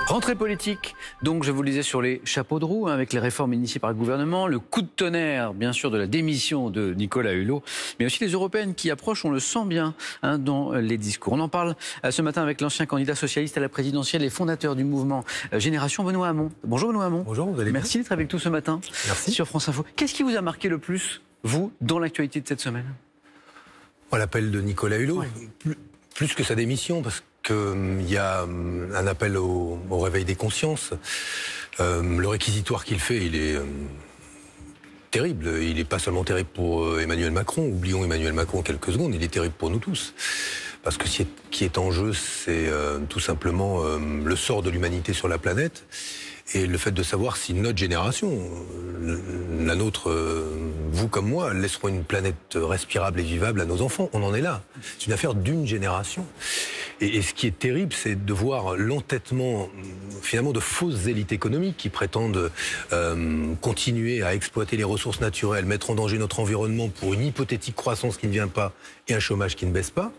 Rentrée politique, donc je vous le disais sur les chapeaux de roue, avec les réformes initiées par le gouvernement, le coup de tonnerre bien sûr de la démission de Nicolas Hulot, mais aussi les européennes qui approchent, on le sent bien dans les discours. On en parle ce matin avec l'ancien candidat socialiste à la présidentielle et fondateur du mouvement Génération, Benoît Hamon. Bonjour Benoît Hamon. Bonjour, vous allez bien ? Merci d'être avec nous ce matin. Merci. Sur France Info. Qu'est-ce qui vous a marqué le plus, vous, dans l'actualité de cette semaine ? L'appel de Nicolas Hulot, plus que sa démission, parce qu'il y a un appel au réveil des consciences. Le réquisitoire qu'il fait, il est terrible. Il n'est pas seulement terrible pour Emmanuel Macron, oublions Emmanuel Macron quelques secondes, il est terrible pour nous tous. Parce que ce qui est en jeu, c'est tout simplement le sort de l'humanité sur la planète et le fait de savoir si notre génération, la nôtre, vous comme moi, laisseront une planète respirable et vivable à nos enfants. On en est là. C'est une affaire d'une génération. Et ce qui est terrible, c'est de voir l'entêtement, finalement, de fausses élites économiques qui prétendent continuer à exploiter les ressources naturelles, mettre en danger notre environnement pour une hypothétique croissance qui ne vient pas et un chômage qui ne baisse pas.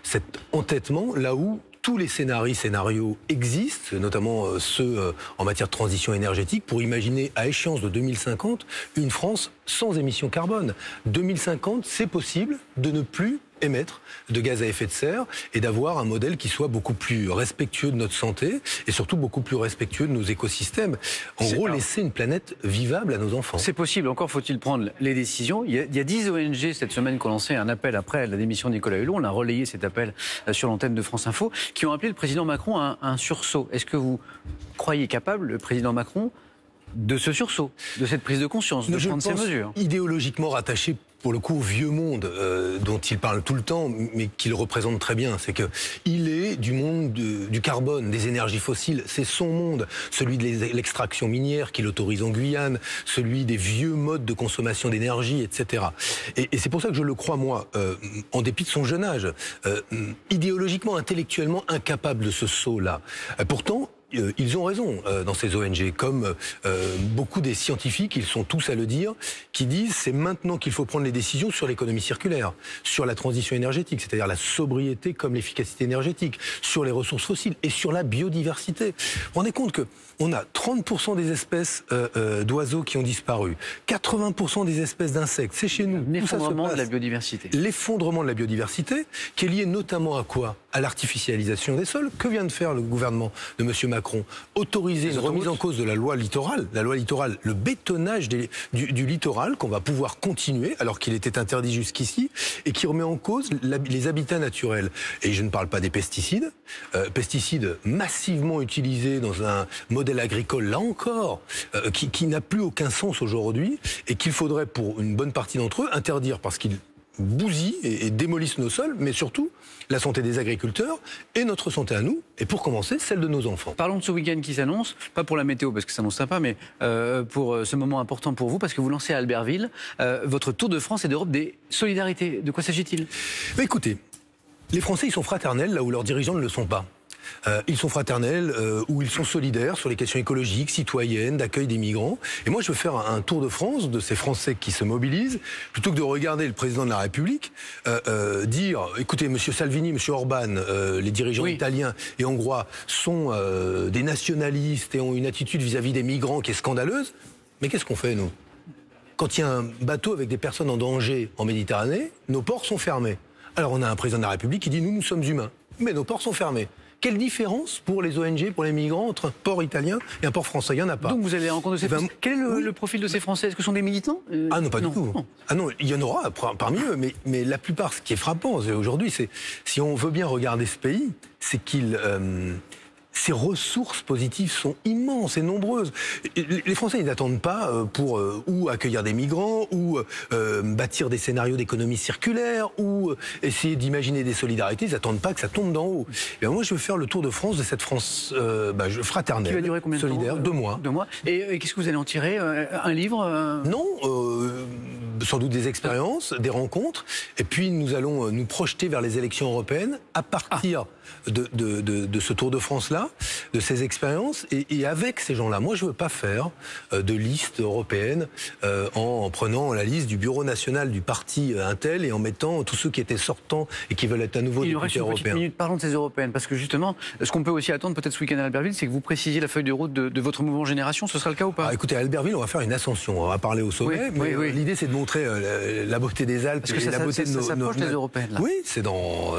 Cet entêtement, là où tous les scénarios existent, notamment ceux en matière de transition énergétique, pour imaginer à échéance de 2050 une France sans émissions carbone. 2050, c'est possible de ne plus émettre de gaz à effet de serre et d'avoir un modèle qui soit beaucoup plus respectueux de notre santé et surtout beaucoup plus respectueux de nos écosystèmes. En gros, laisser une planète vivable à nos enfants. C'est possible, encore faut-il prendre les décisions. Il y a 10 ONG cette semaine qui ont lancé un appel après la démission de Nicolas Hulot. On a relayé cet appel sur l'antenne de France Info, qui ont appelé le président Macron à un sursaut. Est-ce que vous croyez capable, le président Macron, de ce sursaut, de cette prise de conscience, de prendre ces mesures ? Idéologiquement rattaché pour le coup au vieux monde dont il parle tout le temps, mais qu'il représente très bien, c'est que il est du monde du carbone, des énergies fossiles, c'est son monde, celui de l'extraction minière qu'il autorise en Guyane, celui des vieux modes de consommation d'énergie, etc. Et c'est pour ça que je le crois, moi, en dépit de son jeune âge, idéologiquement, intellectuellement incapable de ce saut-là. Pourtant, ils ont raison dans ces ONG, comme beaucoup des scientifiques, ils sont tous à le dire, qui disent c'est maintenant qu'il faut prendre les décisions sur l'économie circulaire, sur la transition énergétique, c'est-à-dire la sobriété comme l'efficacité énergétique, sur les ressources fossiles et sur la biodiversité. Vous vous rendez compte qu'on a 30% des espèces d'oiseaux qui ont disparu, 80% des espèces d'insectes, c'est chez nous. L'effondrement de la biodiversité. L'effondrement de la biodiversité, qui est lié notamment à quoi ? À l'artificialisation des sols. Que vient de faire le gouvernement de M. Macron ? Autoriser une remise en cause de la loi littorale, le bétonnage du littoral qu'on va pouvoir continuer alors qu'il était interdit jusqu'ici et qui remet en cause les habitats naturels. Et je ne parle pas des pesticides, pesticides massivement utilisés dans un modèle agricole, là encore, qui n'a plus aucun sens aujourd'hui et qu'il faudrait pour une bonne partie d'entre eux interdire parce qu'ils bousillent et démolissent nos sols, mais surtout la santé des agriculteurs et notre santé à nous, et pour commencer, celle de nos enfants. Parlons de ce week-end qui s'annonce, pas pour la météo parce que ça s'annonce sympa, mais pour ce moment important pour vous, parce que vous lancez à Albertville votre Tour de France et d'Europe des solidarités. De quoi s'agit-il ? Écoutez, les Français, ils sont fraternels là où leurs dirigeants ne le sont pas. Ils sont fraternels, où ils sont solidaires sur les questions écologiques, citoyennes, d'accueil des migrants. Et moi, je veux faire un tour de France de ces Français qui se mobilisent, plutôt que de regarder le président de la République dire, écoutez, monsieur Salvini, monsieur Orban, les dirigeants italiens et hongrois sont des nationalistes et ont une attitude vis-à-vis des migrants qui est scandaleuse. Mais qu'est-ce qu'on fait, nous ? Quand il y a un bateau avec des personnes en danger en Méditerranée, nos ports sont fermés. Alors on a un président de la République qui dit, nous sommes humains, mais nos ports sont fermés. Quelle différence pour les ONG, pour les migrants, entre un port italien et un port français ? Il n'y en a pas. Donc vous allez rencontrer ces Français. Quel est le profil de ces Français ? Est-ce que ce sont des militants ? Ah non, pas du tout. Ah non, il y en aura parmi eux, mais la plupart, ce qui est frappant aujourd'hui, c'est, si on veut bien regarder ce pays, c'est qu'il... Ces ressources positives sont immenses et nombreuses. Les Français, ils n'attendent pas pour ou accueillir des migrants, ou bâtir des scénarios d'économie circulaire, ou essayer d'imaginer des solidarités. Ils n'attendent pas que ça tombe d'en haut. Et moi, je veux faire le tour de France, de cette France fraternelle, qui va durer combien de solidaire, temps ? 2 mois. 2 mois. Et qu'est-ce que vous allez en tirer ? Un livre ? Non, sans doute des expériences, des rencontres, et puis nous allons nous projeter vers les élections européennes à partir de ce Tour de France-là, de ces expériences, et avec ces gens-là. Moi, je ne veux pas faire de liste européenne en prenant la liste du bureau national du parti Intel et en mettant tous ceux qui étaient sortants et qui veulent être à nouveau députés européens. Petite minute, parlons de ces européennes, parce que justement, ce qu'on peut aussi attendre peut-être ce week-end à Albertville, c'est que vous précisiez la feuille de route de votre mouvement Génération. Ce sera le cas ou pas? Écoutez, à Albertville, on va faire une ascension. On va parler au sommet, mais l'idée, c'est de montrer la beauté des Alpes et la beauté de nos... Ça s'approche des européennes, là. Oui, c'est dans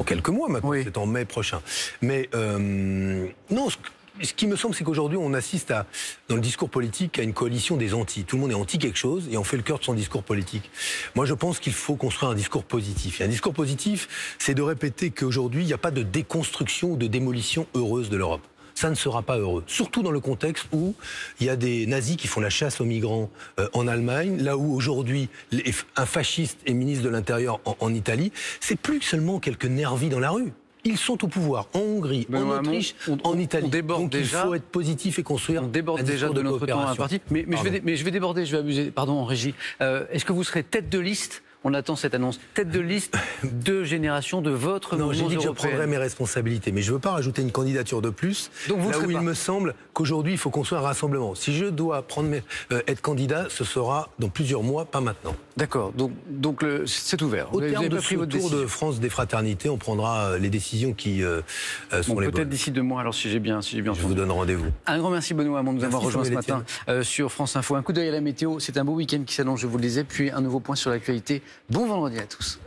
quelques mois maintenant, c'est en mai prochain. Mais non, ce qui me semble, c'est qu'aujourd'hui, on assiste dans le discours politique à une coalition des anti. Tout le monde est anti quelque chose et on fait le cœur de son discours politique. Moi, je pense qu'il faut construire un discours positif. Et un discours positif, c'est de répéter qu'aujourd'hui, il n'y a pas de déconstruction ou de démolition heureuse de l'Europe. Ça ne sera pas heureux. Surtout dans le contexte où il y a des nazis qui font la chasse aux migrants en Allemagne, là où aujourd'hui un fasciste est ministre de l'Intérieur en Italie. C'est plus seulement quelques nervis dans la rue. Ils sont au pouvoir en Hongrie, en Autriche, en Italie. Donc déjà, il faut être positif et construire. On déborde déjà de notre temps imparti. Mais je vais déborder, je vais abuser. Pardon, en régie. Est-ce que vous serez tête de liste? On attend cette annonce. Tête de liste de Génération de votre mouvement européen. Non, j'ai dit que je prendrais mes responsabilités, mais je ne veux pas rajouter une candidature de plus. Donc vous là où il me semble qu'aujourd'hui, il faut construire un rassemblement. Si je dois être candidat, ce sera dans plusieurs mois, pas maintenant. D'accord. Donc c'est ouvert. Au terme de ce Tour de France des fraternités, on prendra les décisions qui sont les bonnes. Peut-être d'ici 2 mois, alors si j'ai bien entendu. Je vous donne rendez-vous. Un grand merci Benoît Hamon de nous avoir rejoint ce matin sur France Info. Un coup d'œil à la météo. C'est un beau week-end qui s'annonce, je vous le disais. Puis un nouveau point sur l'actualité. Bon vendredi à tous.